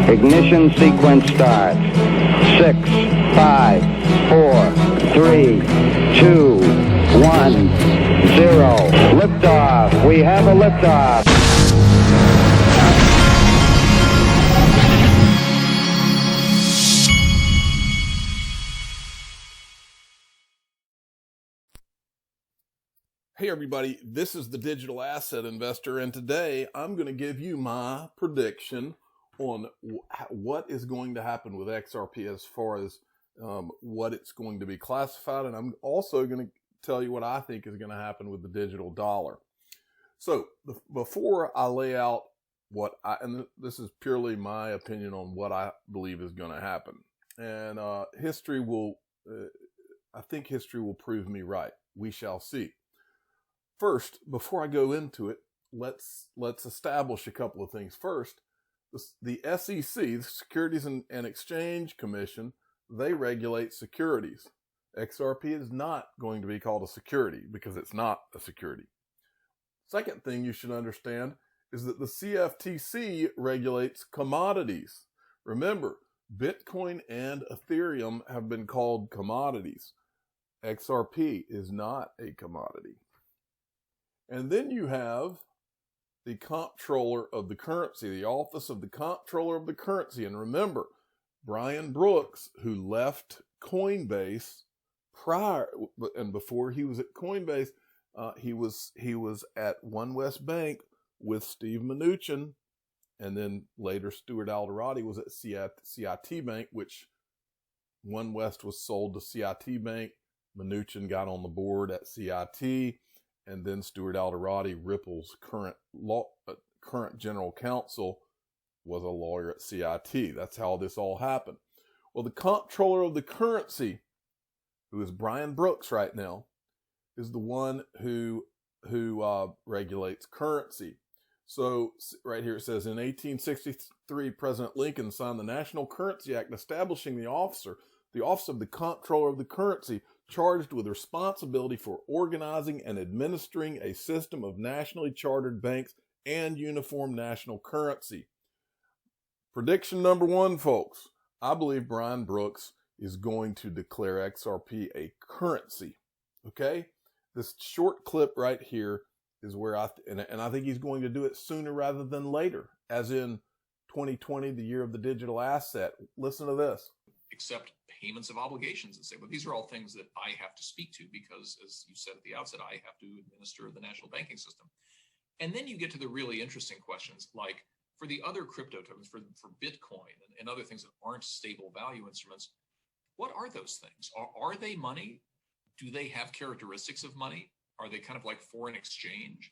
Ignition sequence starts. 6, 5, 4, 3, 2, 1, 0. Liftoff. We have a liftoff. Hey everybody, this is the Digital Asset Investor, and today I'm going to give you my prediction on what is going to happen with XRP as far as what it's going to be classified, and I'm also going to tell you what I think is going to happen with the digital dollar. So before I lay out and this is purely my opinion on what I believe is going to happen, and I think history will prove me right. We shall see. First, before I go into it, let's establish a couple of things. First, the SEC, the Securities and Exchange Commission, they regulate securities. XRP is not going to be called a security because it's not a security. Second thing you should understand is that the CFTC regulates commodities. Remember, Bitcoin and Ethereum have been called commodities. XRP is not a commodity. And then you have the comptroller of the currency, the office of the comptroller of the currency. And remember, Brian Brooks, who left Coinbase before he was at Coinbase, he was at One West Bank with Steve Mnuchin, and then later Stuart Alderati was at CIT Bank, which One West was sold to CIT Bank. Mnuchin got on the board at CIT. And then Stuart Alderati, Ripple's current general counsel, was a lawyer at CIT. That's how this all happened. Well, the comptroller of the currency, who is Brian Brooks right now, is the one who regulates currency. So right here it says, in 1863, President Lincoln signed the National Currency Act establishing the office of the comptroller of the currency, charged with responsibility for organizing and administering a system of nationally chartered banks and uniform national currency. Prediction number one, folks. I believe Brian Brooks is going to declare XRP a currency. Okay? This short clip right here is where I think he's going to do it sooner rather than later, as in 2020, the year of the digital asset. Listen to this. Accept payments of obligations and say, well, these are all things that I have to speak to because, as you said at the outset, I have to administer the national banking system. And then you get to the really interesting questions, like for the other crypto tokens, for Bitcoin and other things that aren't stable value instruments, what are those things? Are they money? Do they have characteristics of money? Are they kind of like foreign exchange?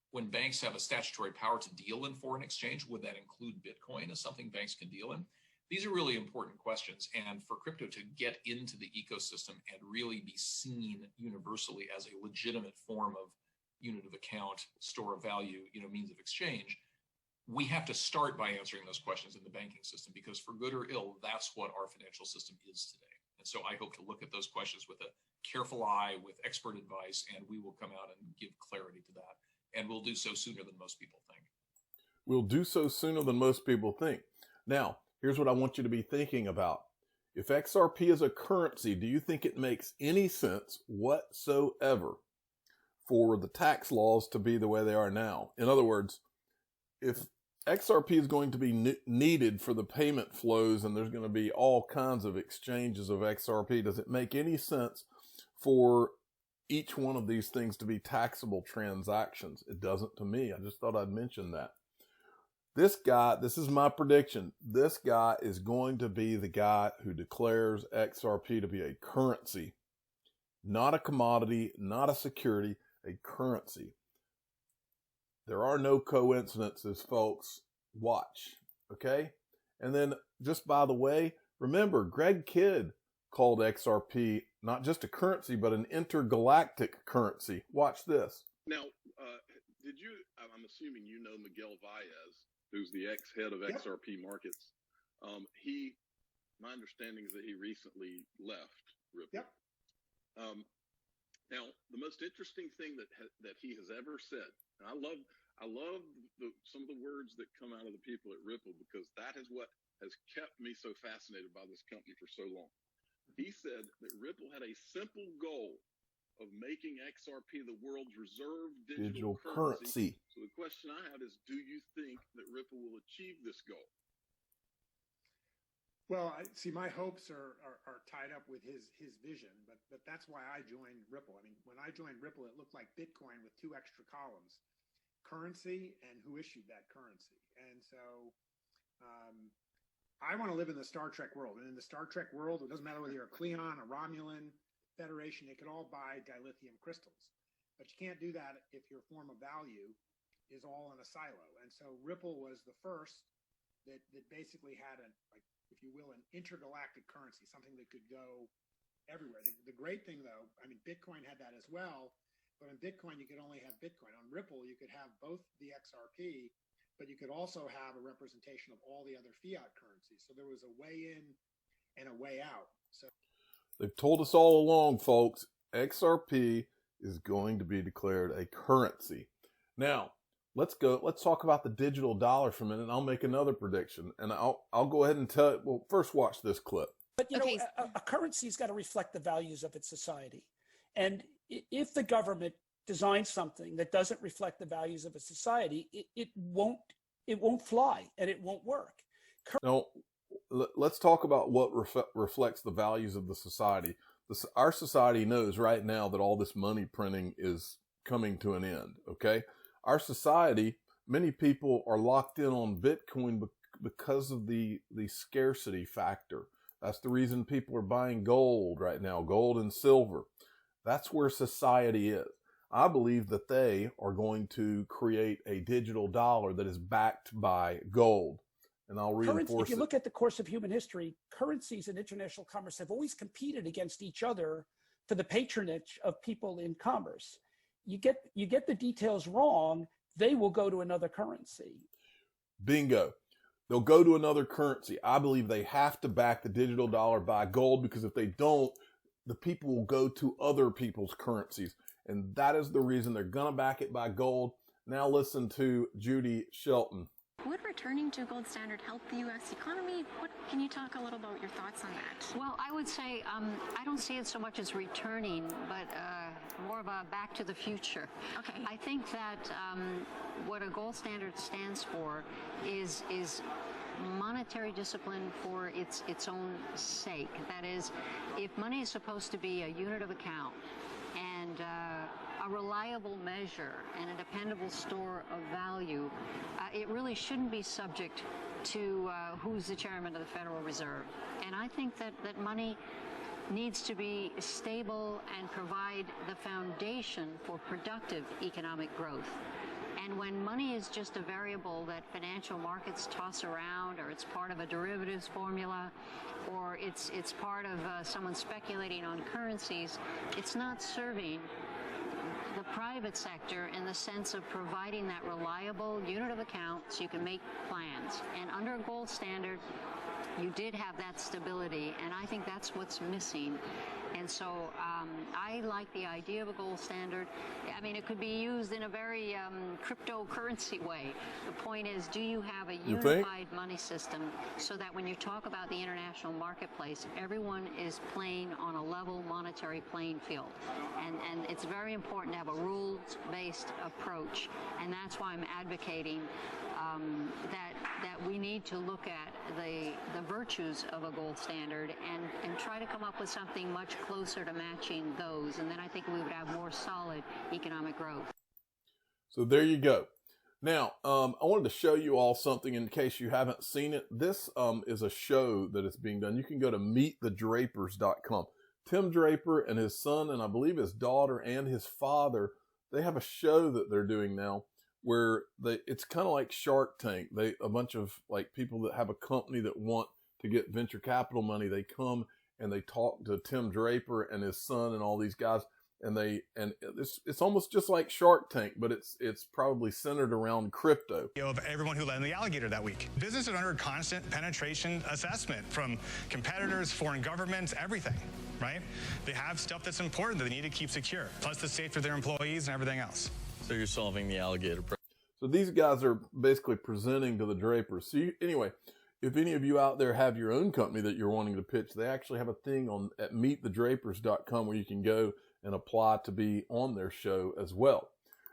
When banks have a statutory power to deal in foreign exchange, would that include Bitcoin as something banks can deal in? These are really important questions, and for crypto to get into the ecosystem and really be seen universally as a legitimate form of unit of account, store of value, means of exchange, we have to start by answering those questions in the banking system, because for good or ill, that's what our financial system is today. And so I hope to look at those questions with a careful eye, with expert advice, and we will come out and give clarity to that. And we'll do so sooner than most people think. We'll do so sooner than most people think. Now, here's what I want you to be thinking about. If XRP is a currency, do you think it makes any sense whatsoever for the tax laws to be the way they are now? In other words, if XRP is going to be needed for the payment flows and there's going to be all kinds of exchanges of XRP, does it make any sense for each one of these things to be taxable transactions? It doesn't to me. I just thought I'd mention that. This guy, this is my prediction, this guy is going to be the guy who declares XRP to be a currency, not a commodity, not a security, a currency. There are no coincidences, folks. Watch, okay? And then, just by the way, remember, Greg Kidd called XRP not just a currency, but an intergalactic currency. Watch this. Now, I'm assuming you know Miguel Valles, who's the ex-head of XRP markets. My understanding is that he recently left Ripple. Yep. Now, the most interesting thing that he has ever said, and I love some of the words that come out of the people at Ripple, because that is what has kept me so fascinated by this company for so long. He said that Ripple had a simple goal of making XRP the world's reserve digital currency. So the question I have is, do you think that Ripple will achieve this goal? Well, I see, my hopes are tied up with his vision, but that's why I joined Ripple. I mean, when I joined Ripple, it looked like Bitcoin with 2 extra columns: currency and who issued that currency. And so I want to live in the Star Trek world. And in the Star Trek world, it doesn't matter whether you're a Klingon, a Romulan, Federation, they could all buy dilithium crystals. But you can't do that if your form of value is all in a silo. And so Ripple was the first that basically had like, if you will, an intergalactic currency, something that could go everywhere. The great thing, though, I mean, Bitcoin had that as well, but on Bitcoin, you could only have Bitcoin. On Ripple, you could have both the XRP, but you could also have a representation of all the other fiat currencies. So there was a way in and a way out. So they've told us all along, folks, XRP is going to be declared a currency. Now, let's talk about the digital dollar for a minute, and I'll make another prediction. And I'll go ahead and tell it. Well, first watch this clip. But, you know, a currency's got to reflect the values of its society. And if the government designs something that doesn't reflect the values of a society, it won't fly and it won't work. Now, let's talk about what reflects the values of the society. Our society knows right now that all this money printing is coming to an end, okay? Our society, many people are locked in on Bitcoin because of the scarcity factor. That's the reason people are buying gold right now, gold and silver. That's where society is. I believe that they are going to create a digital dollar that is backed by gold. And I'll reinforce If you look at the course of human history, currencies in international commerce have always competed against each other for the patronage of people in commerce. You get the details wrong, they will go to another currency. Bingo. They'll go to another currency. I believe they have to back the digital dollar by gold, because if they don't, the people will go to other people's currencies. And that is the reason they're going to back it by gold. Now listen to Judy Shelton. Would returning to gold standard help the U.S. economy? Can you talk a little about your thoughts on that? Well, I would say I don't see it so much as returning, but more of a back to the future. Okay. I think that what a gold standard stands for is monetary discipline for its own sake. That is, if money is supposed to be a unit of account and a reliable measure and a dependable store of value, it really shouldn't be subject to who's the chairman of the Federal Reserve. And I think that money needs to be stable and provide the foundation for productive economic growth. And when money is just a variable that financial markets toss around, or it's part of a derivatives formula, or it's part of someone speculating on currencies, it's not serving the private sector in the sense of providing that reliable unit of account so you can make plans. And under a gold standard, you did have that stability, and I think that's what's missing. And so I like the idea of a gold standard. I mean, it could be used in a very cryptocurrency way. The point is, do you have a unified money system so that when you talk about the international marketplace, everyone is playing on a level monetary playing field? And it's very important to have a rules-based approach. And that's why I'm advocating that we need to look at the virtues of a gold standard and try to come up with something much closer to matching those. And then I think we would have more solid economic growth. So there you go. Now, I wanted to show you all something in case you haven't seen it. This is a show that is being done. You can go to meetthedrapers.com. Tim Draper and his son, and I believe his daughter and his father, they have a show that they're doing now where it's kind of like Shark Tank. A bunch of like people that have a company that want to get venture capital money, they come and they talk to Tim Draper and his son and all these guys, and it's almost just like Shark Tank, but it's probably centered around crypto. Of everyone who led in the alligator that week. Business is under constant penetration assessment from competitors, foreign governments, everything, right? They have stuff that's important that they need to keep secure, plus the safety of their employees and everything else. So you're solving the alligator problem. So these guys are basically presenting to the drapers. So anyway, if any of you out there have your own company that you're wanting to pitch, they actually have a thing at meetthedrapers.com where you can go and apply to be on their show as well.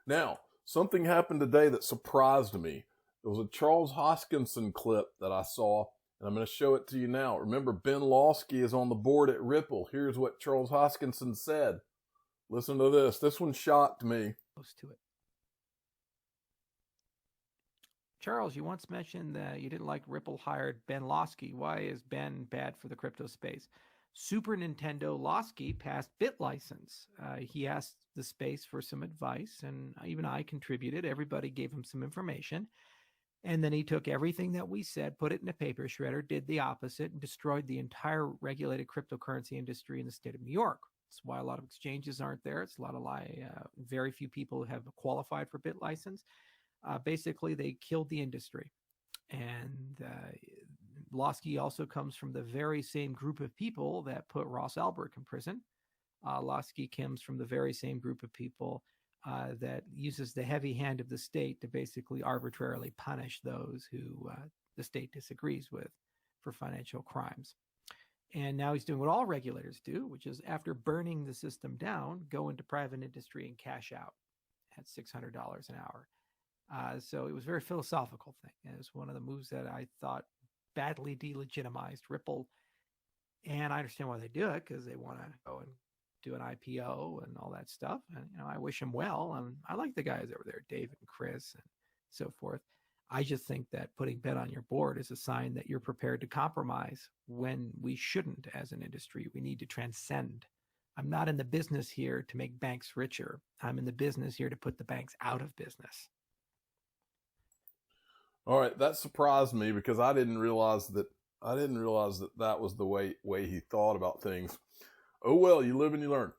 Now, something happened today that surprised me. There was a Charles Hoskinson clip that I saw, and I'm going to show it to you now. Remember, Ben Lawsky is on the board at Ripple. Here's what Charles Hoskinson said. Listen to this. This one shocked me. Close to it. Charles, you once mentioned that you didn't like Ripple hired Ben Lawsky. Why is Ben bad for the crypto space? Super Nintendo Lawsky passed BitLicense. He asked the space for some advice, and even I contributed. Everybody gave him some information. And then he took everything that we said, put it in a paper shredder, did the opposite, and destroyed the entire regulated cryptocurrency industry in the state of New York. That's why a lot of exchanges aren't there. It's a lot of very few people have qualified for BitLicense. Basically, they killed the industry. And Lawsky also comes from the very same group of people that put Ross Ulbricht in prison. Lawsky comes from the very same group of people that uses the heavy hand of the state to basically arbitrarily punish those who the state disagrees with for financial crimes. And now he's doing what all regulators do, which is after burning the system down, go into private industry and cash out at $600 an hour. So it was a very philosophical thing. And it was one of the moves that I thought badly delegitimized Ripple. And I understand why they do it, because they want to go and do an IPO and all that stuff. And, I wish them well. And I like the guys over there, Dave and Chris and so forth. I just think that putting Ben on your board is a sign that you're prepared to compromise when we shouldn't as an industry. We need to transcend. I'm not in the business here to make banks richer. I'm in the business here to put the banks out of business. All right, that surprised me because I didn't realize that that was the way he thought about things. Oh well, you live and you learn.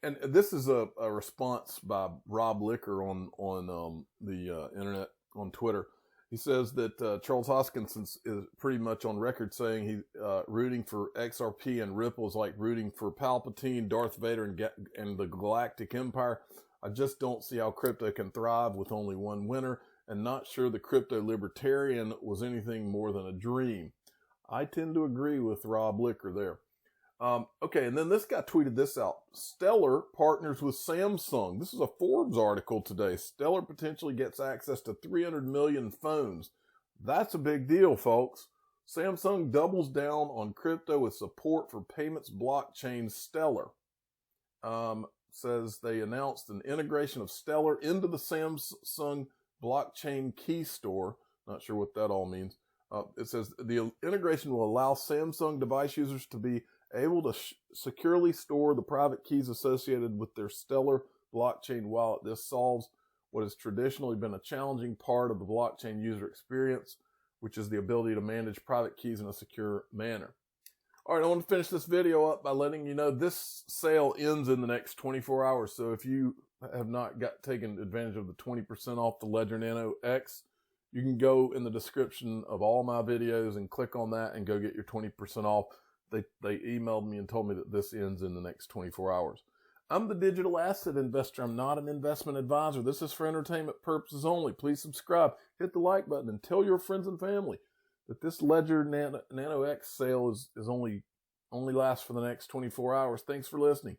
And this is a response by Rob Licker on the internet on Twitter. He says that Charles Hoskinson is pretty much on record saying he rooting for XRP and Ripple is like rooting for Palpatine, Darth Vader, and the Galactic Empire. I just don't see how crypto can thrive with only one winner, and not sure the crypto libertarian was anything more than a dream. I tend to agree with Rob Licker there. Okay, and then this guy tweeted this out. Stellar partners with Samsung. This is a Forbes article today. Stellar potentially gets access to 300 million phones. That's a big deal, folks. Samsung doubles down on crypto with support for payments blockchain Stellar. Says they announced an integration of Stellar into the Samsung blockchain key store. Not sure what that all means. It says the integration will allow Samsung device users to be able to securely store the private keys associated with their Stellar blockchain wallet. This solves what has traditionally been a challenging part of the blockchain user experience, which is the ability to manage private keys in a secure manner. All right, I want to finish this video up by letting you know this sale ends in the next 24 hours. So if you have not taken advantage of the 20% off the Ledger Nano X, you can go in the description of all my videos and click on that and go get your 20% off. They emailed me and told me that this ends in the next 24 hours. I'm the digital asset investor. I'm not an investment advisor. This is for entertainment purposes only. Please subscribe, hit the like button, and tell your friends and family that this Ledger Nano X sale is only lasts for the next 24 hours. Thanks for listening.